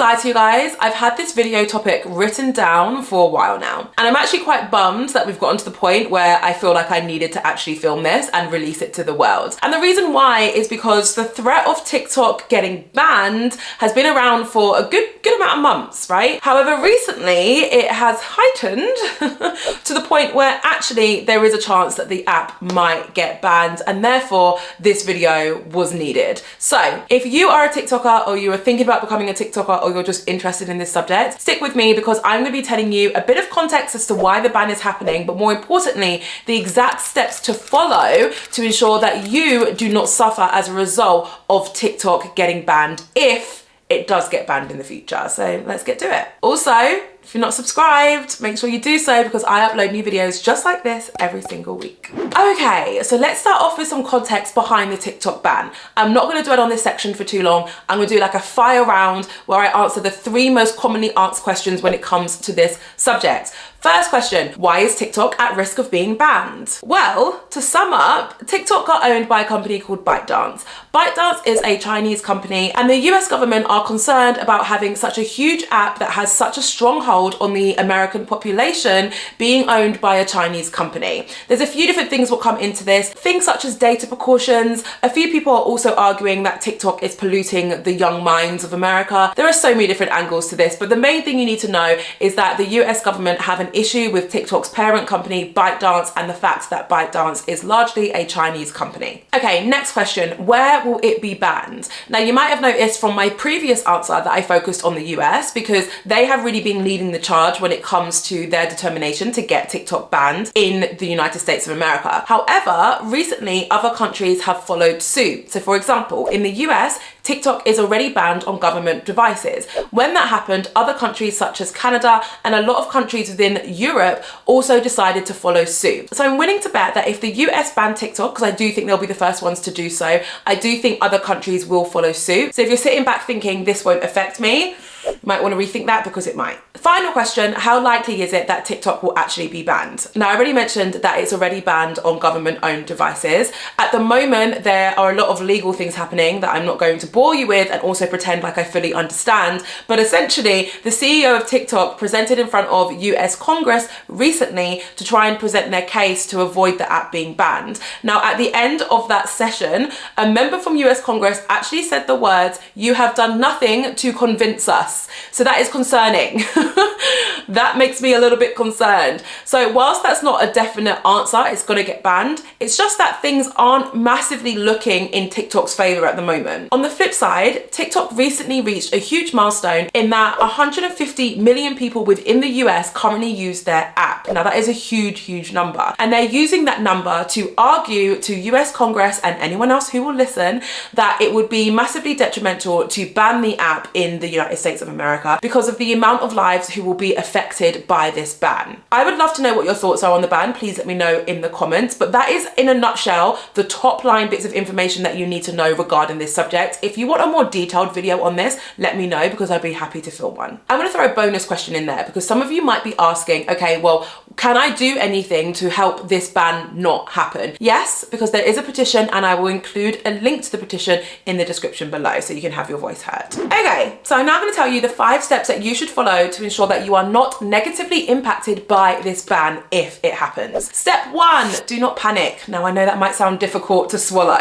lie to you guys, I've had this video topic written down for a while now, and I'm actually quite bummed that we've gotten to the point where I feel like I needed to actually film this and release it to the world. And the reason why is because the threat of TikTok getting banned has been around for a good amount of months, right? However, recently it has heightened to the point where actually there is a chance that the app might get banned, and therefore this video was needed. So if you are a TikToker, or you are thinking about becoming a TikToker, or you're just interested in this subject, stick with me because I'm going to be telling you a bit of context as to why the ban is happening, but more importantly, the exact steps to follow to ensure that you do not suffer as a result of TikTok getting banned if it does get banned in the future. So let's get to it. Also, if you're not subscribed, make sure you do so because I upload new videos just like this every single week. Okay, so let's start off with some context behind the TikTok ban. I'm not going to dwell on this section for too long. I'm going to do like a fire round where I answer the 3 most commonly asked questions when it comes to this subject. First question, why is TikTok at risk of being banned? Well, to sum up, TikTok got owned by a company called ByteDance. ByteDance is a Chinese company, and the US government are concerned about having such a huge app that has such a strong hold on the American population being owned by a Chinese company. There's a few different things will come into this, things such as data precautions. A few people are also arguing that TikTok is polluting the young minds of America. There are so many different angles to this, but the main thing you need to know is that the US government have an issue with TikTok's parent company ByteDance and the fact that ByteDance is largely a Chinese company. Okay, next question, where will it be banned? Now you might have noticed from my previous answer that I focused on the US because they have really been leading the charge when it comes to their determination to get TikTok banned in the United States of America. However, recently other countries have followed suit. So for example, in the US, TikTok is already banned on government devices. When that happened, other countries such as Canada and a lot of countries within Europe also decided to follow suit. So I'm willing to bet that if the US ban TikTok, because I do think they'll be the first ones to do so, I do think other countries will follow suit. So if you're sitting back thinking this won't affect me, you might want to rethink that because it might. Final question, how likely is it that TikTok will actually be banned? Now, I already mentioned that it's already banned on government-owned devices. At the moment, there are a lot of legal things happening that I'm not going to bore you with and also pretend like I fully understand. But essentially, the CEO of TikTok presented in front of US Congress recently to try and present their case to avoid the app being banned. Now, at the end of that session, a member from US Congress actually said the words, "You have done nothing to convince us." So that is concerning. That makes me a little bit concerned. So whilst that's not a definite answer, it's gonna get banned, it's just that things aren't massively looking in TikTok's favor at the moment. On the flip side, TikTok recently reached a huge milestone in that 150 million people within the US currently use their app. Now that is a huge number. And they're using that number to argue to US Congress and anyone else who will listen that it would be massively detrimental to ban the app in the United States of America because of the amount of lives who will be affected by this ban. I would love to know what your thoughts are on the ban. Please let me know in the comments, but that is in a nutshell the top line bits of information that you need to know regarding this subject. If you want a more detailed video on this, let me know because I'd be happy to film one. I'm going to throw a bonus question in there because some of you might be asking, okay, well, can I do anything to help this ban not happen? Yes, because there is a petition and I will include a link to the petition in the description below so you can have your voice heard. Okay, so I'm now going to tell you the 5 steps that you should follow to ensure that you are not negatively impacted by this ban if it happens. Step 1, do not panic. Now I know that might sound difficult to swallow.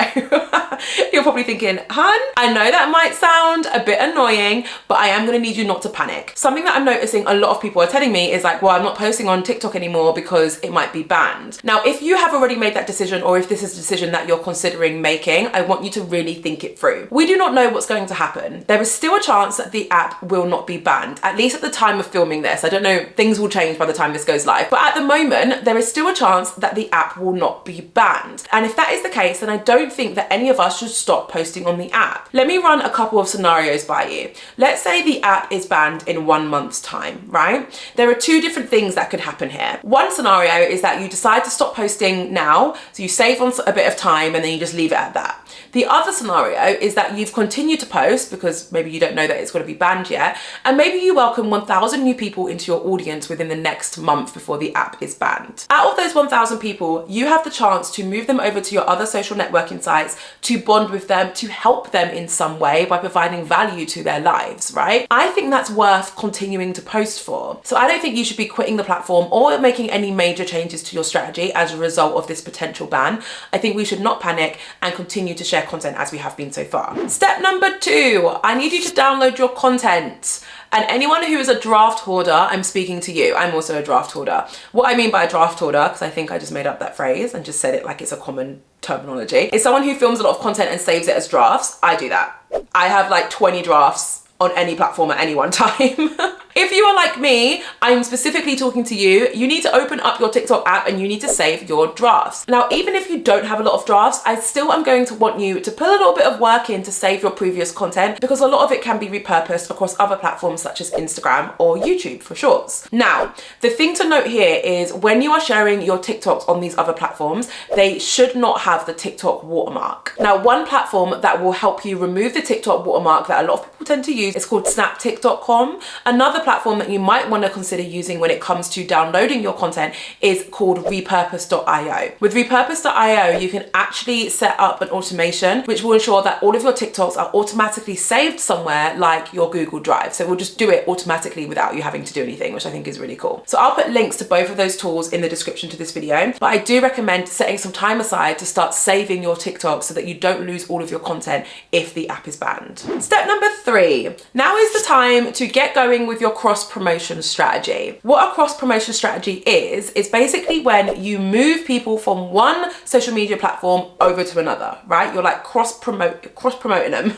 You're probably thinking, hun, I know that might sound a bit annoying, but I am going to need you not to panic. Something that I'm noticing a lot of people are telling me is like, well, I'm not posting on TikTok anymore because it might be banned. Now, if you have already made that decision, or if this is a decision that you're considering making, I want you to really think it through. We do not know what's going to happen. There is still a chance that the app will not be banned, at least at the time of filming this. I don't know, things will change by the time this goes live, but at the moment, there is still a chance that the app will not be banned. And if that is the case, then I don't think that any of us should stop posting on the app. Let me run a couple of scenarios by you. Let's say the app is banned in 1 month's time, right? There are 2 different things that could happen here. One scenario is that you decide to stop posting now, so you save on a bit of time and then you just leave it at that. The other scenario is that you've continued to post because maybe you don't know that it's going to be banned yet, and maybe you welcome 1,000 new people into your audience within the next month before the app is banned. Out of those 1,000 people, you have the chance to move them over to your other social networking sites, to bond with them, to help them in some way by providing value to their lives, right? I think that's worth continuing to post for. So I don't think you should be quitting the platform or making any major changes to your strategy as a result of this potential ban. I think we should not panic and continue to share content as we have been so far. Step number 2, I need you to download your content. And anyone who is a draft hoarder, I'm speaking to you. I'm also a draft hoarder. What I mean by a draft hoarder, because I think I just made up that phrase and just said it like it's a common terminology, is someone who films a lot of content and saves it as drafts. I do that. I have like 20 drafts on any platform at any one time. If you are like me, I'm specifically talking to you. You need to open up your TikTok app and you need to save your drafts. Now, even if you don't have a lot of drafts, I still am going to want you to put a little bit of work in to save your previous content, because a lot of it can be repurposed across other platforms such as Instagram or YouTube for shorts. Now, the thing to note here is when you are sharing your TikToks on these other platforms, they should not have the TikTok watermark. Now, one platform that will help you remove the TikTok watermark that a lot of people tend to use is called snaptiktok.com. Another platform that you might want to consider using when it comes to downloading your content is called repurpose.io. With repurpose.io, you can actually set up an automation which will ensure that all of your TikToks are automatically saved somewhere like your Google Drive. So it will just do it automatically without you having to do anything, which I think is really cool. So I'll put links to both of those tools in the description to this video, but I do recommend setting some time aside to start saving your TikToks so that you don't lose all of your content if the app is banned. Step number 3, now is the time to get going with your cross-promotion strategy. What a cross-promotion strategy is basically when you move people from one social media platform over to another, right? You're like cross-promoting them.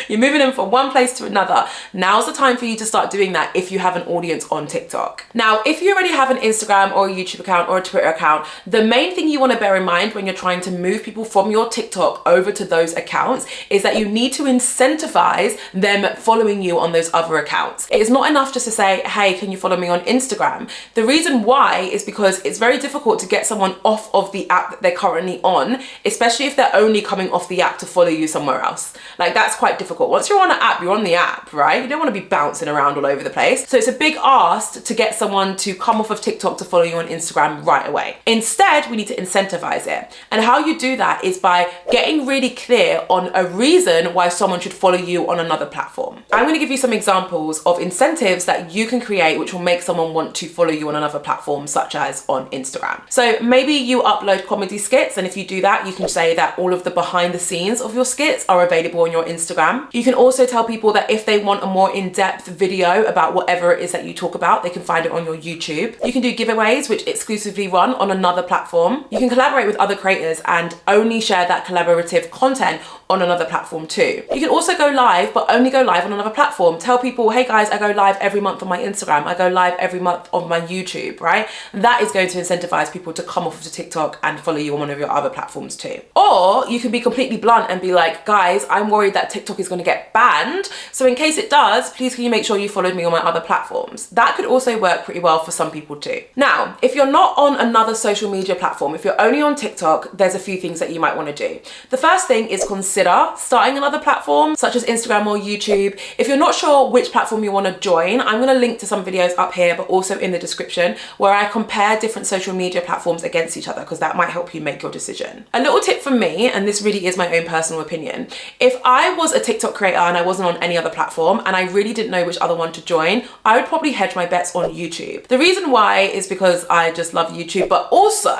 You're moving them from one place to another. Now's the time for you to start doing that if you have an audience on TikTok. Now, if you already have an Instagram or a YouTube account or a Twitter account, the main thing you want to bear in mind when you're trying to move people from your TikTok over to those accounts is that you need to incentivize them following you on those other accounts. It is not enough just to say, hey, can you follow me on Instagram? The reason why is because it's very difficult to get someone off of the app that they're currently on, especially if they're only coming off the app to follow you somewhere else. Like, that's quite difficult. Once you're on an app, you're on the app, right? You don't want to be bouncing around all over the place. So it's a big ask to get someone to come off of TikTok to follow you on Instagram right away. Instead, we need to incentivize it. And how you do that is by getting really clear on a reason why someone should follow you on another platform. I'm going to give you some examples of incentives that you can create which will make someone want to follow you on another platform, such as on Instagram. So maybe you upload comedy skits, and if you do that, you can say that all of the behind the scenes of your skits are available on your Instagram. You can also tell people that if they want a more in-depth video about whatever it is that you talk about, they can find it on your YouTube. You can do giveaways which exclusively run on another platform. You can collaborate with other creators and only share that collaborative content on another platform too. You can also go live, but only go live on another platform. Tell people, hey guys, I go live every month on my Instagram. I go live every month on my YouTube, right? That is going to incentivize people to come off of the TikTok and follow you on one of your other platforms too. Or you can be completely blunt and be like, guys, I'm worried that TikTok is going to get banned. So in case it does, please can you make sure you followed me on my other platforms? That could also work pretty well for some people too. Now, if you're not on another social media platform, if you're only on TikTok, there's a few things that you might want to do. The first thing is consider starting another platform such as Instagram or YouTube. If you're not sure which platform you want to join, I'm going to link to some videos up here, but also in the description, where I compare different social media platforms against each other, because that might help you make your decision. A little tip from me, and this really is my own personal opinion, if I was a TikTok creator and I wasn't on any other platform and I really didn't know which other one to join, I would probably hedge my bets on YouTube. The reason why is because I just love YouTube, but also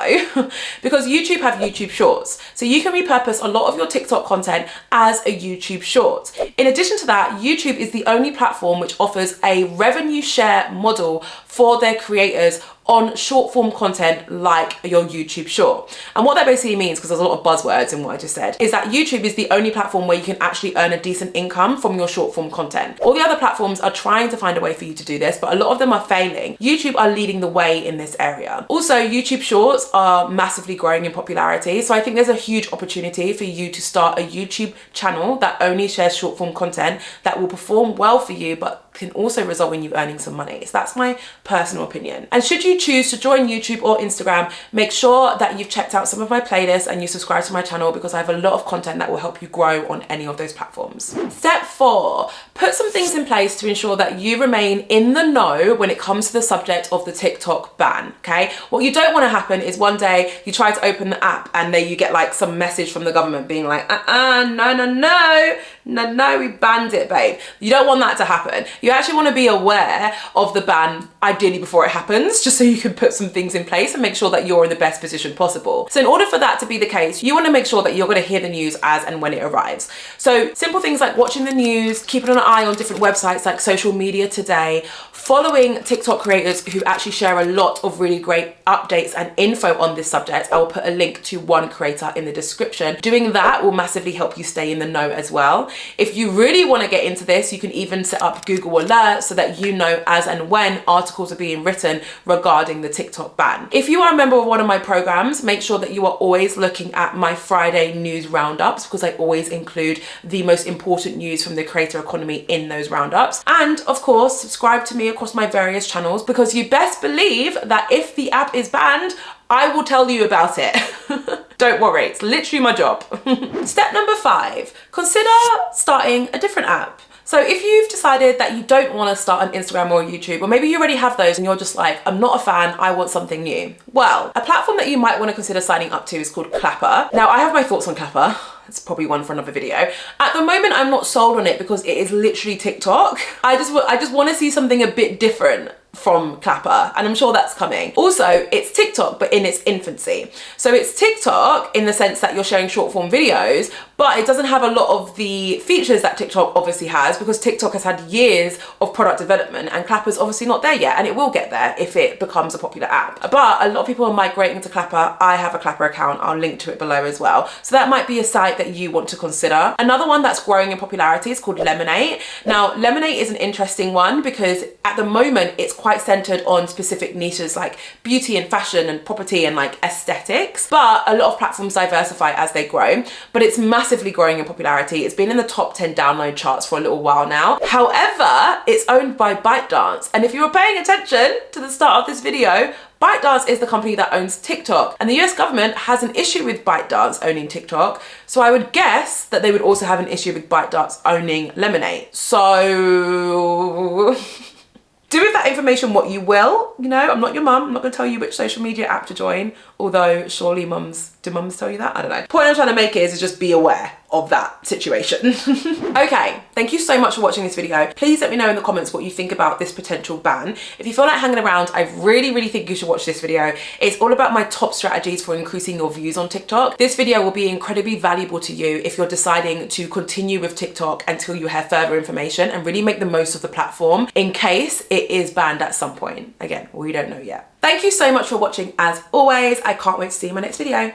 because YouTube have YouTube Shorts. So you can repurpose a lot of your TikTok content as a YouTube short. In addition to that, YouTube is the only platform which offers a revenue share model for their creators on short form content like your YouTube short. And what that basically means, because there's a lot of buzzwords in what I just said, is that YouTube is the only platform where you can actually earn a decent income from your short form content. All the other platforms are trying to find a way for you to do this, but a lot of them are failing. YouTube are leading the way in this area. Also, YouTube shorts are massively growing in popularity, so I think there's a huge opportunity for you to start a YouTube channel that only shares short form content that will perform well for you, but can also result in you earning some money. So that's my personal opinion. And should you choose to join YouTube or Instagram, make sure that you've checked out some of my playlists and you subscribe to my channel, because I have a lot of content that will help you grow on any of those platforms. Step 4, put some things in place to ensure that you remain in the know when it comes to the subject of the TikTok ban, okay? What you don't want to happen is one day you try to open the app and then you get like some message from the government being like, no, we banned it, babe. You don't want that to happen. You actually want to be aware of the ban, ideally before it happens, just so you can put some things in place and make sure that you're in the best position possible. So in order for that to be the case, you want to make sure that you're going to hear the news as and when it arrives. So simple things like watching the news, keeping an eye on different websites like Social Media Today, following TikTok creators who actually share a lot of really great updates and info on this subject. I will put a link to one creator in the description. Doing that will massively help you stay in the know as well. If you really want to get into this, you can even set up Google Alerts so that you know as and when articles are being written regarding the TikTok ban. If you are a member of one of my programs, make sure that you are always looking at my Friday news roundups, because I always include the most important news from the creator economy in those roundups. And of course, subscribe to me across my various channels, because you best believe that if the app is banned, I will tell you about it. Don't worry, it's literally my job. Step number 5, consider starting a different app. So if you've decided that you don't want to start an Instagram or a YouTube, or maybe you already have those and you're just like, I'm not a fan, I want something new. Well, a platform that you might want to consider signing up to is called Clapper. Now, I have my thoughts on Clapper. It's probably one for another video. At the moment, I'm not sold on it because it is literally TikTok. I just want to see something a bit different from Clapper, and I'm sure that's coming. Also, it's TikTok, but in its infancy. So it's TikTok in the sense that you're sharing short form videos, but it doesn't have a lot of the features that TikTok obviously has, because TikTok has had years of product development and Clapper's obviously not there yet, and it will get there if it becomes a popular app. But a lot of people are migrating to Clapper. I have a Clapper account. I'll link to it below as well. So that might be a site that you want to consider. Another one that's growing in popularity is called Lemonade. Now, Lemonade is an interesting one because at the moment it's quite centered on specific niches like beauty and fashion and property and like aesthetics, but a lot of platforms diversify as they grow. But it's massively growing in popularity. It's been in the top 10 download charts for a little while now. However, it's owned by ByteDance, and if you were paying attention to the start of this video, ByteDance is the company that owns TikTok, and the US government has an issue with ByteDance owning TikTok, so I would guess that they would also have an issue with ByteDance owning Lemonade. So do with that information what you will. You know, I'm not your mum. I'm not going to tell you which social media app to join, although surely do mums tell you that? I don't know. The point I'm trying to make is just be aware of that situation. Okay, thank you so much for watching this video. Please let me know in the comments what you think about this potential ban. If you feel like hanging around, I really think you should watch this video. It's all about my top strategies for increasing your views on TikTok. This video will be incredibly valuable to you if you're deciding to continue with TikTok until you have further information and really make the most of the platform in case it is banned at some point. Again, we don't know yet. Thank you so much for watching as always. I can't wait to see you in my next video.